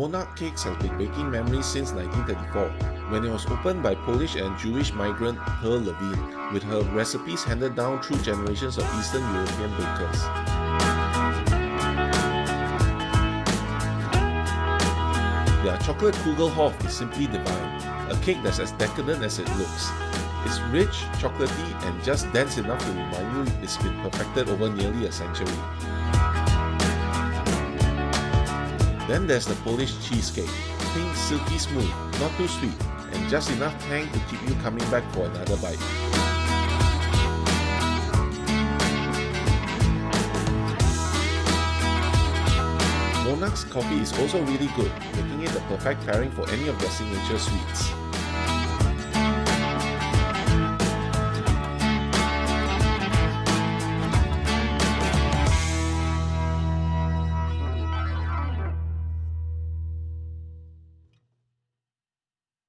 Monarch Cakes has been baking memories since 1934, when it was opened by Polish and Jewish migrant Pearl Levine, with her recipes handed down through generations of Eastern European bakers. Their chocolate Kugelhof is simply divine, a cake that's as decadent as it looks. It's rich, chocolatey, and just dense enough to remind you it's been perfected over nearly a century. Then there's the Polish cheesecake, pink, silky smooth, not too sweet, and just enough tang to keep you coming back for another bite. Monarch's coffee is also really good, making it the perfect pairing for any of their signature sweets.